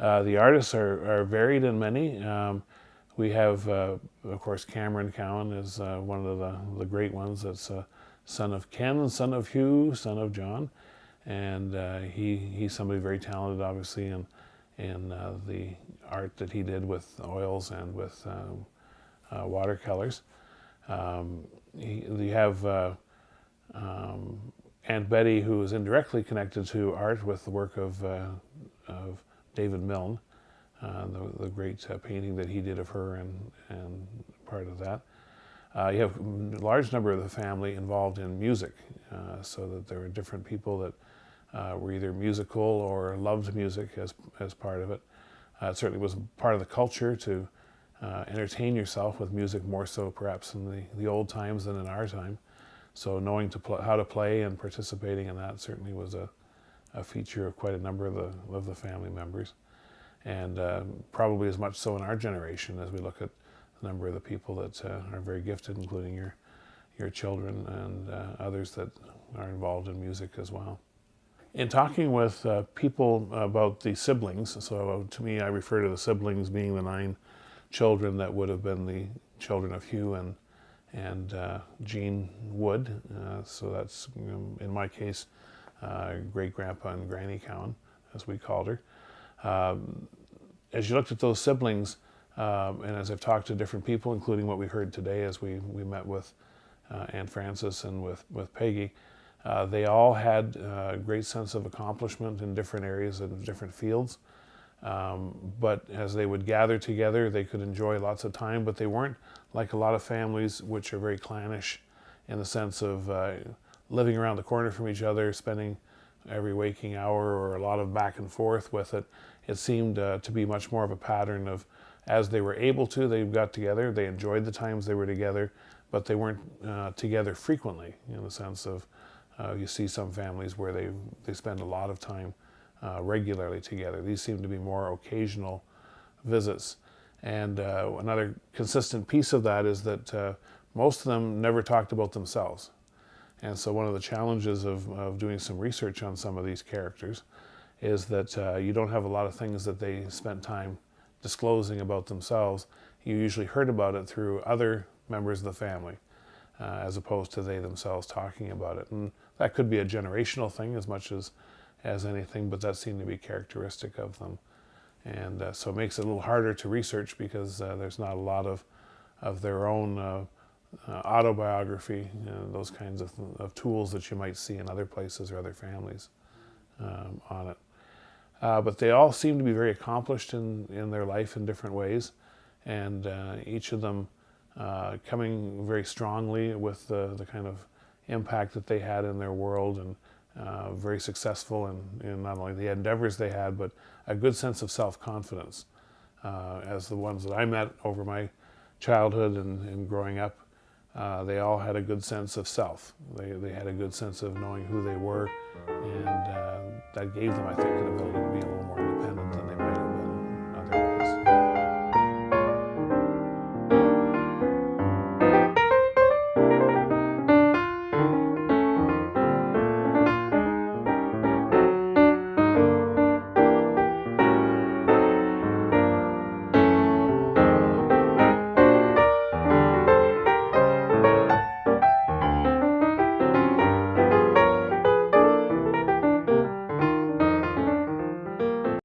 The artists are varied and many. We have, of course, Cameron Cowan is one of the great ones. That's son of Ken, son of Hugh, son of John, and he's somebody very talented, obviously, in the art that he did with oils and with watercolors. You have Aunt Betty, who is indirectly connected to art with the work of David Milne, the great painting that he did of her, and part of that. You have a large number of the family involved in music, so that there were different people that were either musical or loved music as part of it. It certainly was part of the culture to entertain yourself with music, more so perhaps in the old times than in our time. So knowing how to play and participating in that certainly was a feature of quite a number of the family members. And probably as much so in our generation, as we look at the number of the people that are very gifted, including your children and others that are involved in music as well. In talking with people about the siblings, so to me I refer to the siblings being the 9 children that would have been the children of Hugh and Jean Wood. So that's, in my case, great-grandpa and Granny Cowan, as we called her. As you looked at those siblings, and as I've talked to different people, including what we heard today as we met with Aunt Frances and with Peggy, they all had a great sense of accomplishment in different areas and different fields. But as they would gather together, they could enjoy lots of time, but they weren't like a lot of families which are very clannish in the sense of living around the corner from each other, spending every waking hour or a lot of back and forth with it. It seemed to be much more of a pattern of, as they were able to, they got together, they enjoyed the times they were together, but they weren't together frequently, in the sense of you see some families where they spend a lot of time regularly together. These seem to be more occasional visits. And another consistent piece of that is that most of them never talked about themselves. And so one of the challenges of doing some research on some of these characters is that you don't have a lot of things that they spent time disclosing about themselves. You usually heard about it through other members of the family, as opposed to they themselves talking about it. And that could be a generational thing as much as anything, but that seemed to be characteristic of them. And so it makes it a little harder to research because there's not a lot of their own autobiography, those kinds of tools that you might see in other places or other families on it. But they all seem to be very accomplished in their life in different ways, and each of them coming very strongly with the kind of impact that they had in their world, and very successful in not only the endeavors they had, but a good sense of self-confidence. As the ones that I met over my childhood and growing up, they all had a good sense of self. They had a good sense of knowing who they were, and that gave them, I think, an ability to be a little more independent.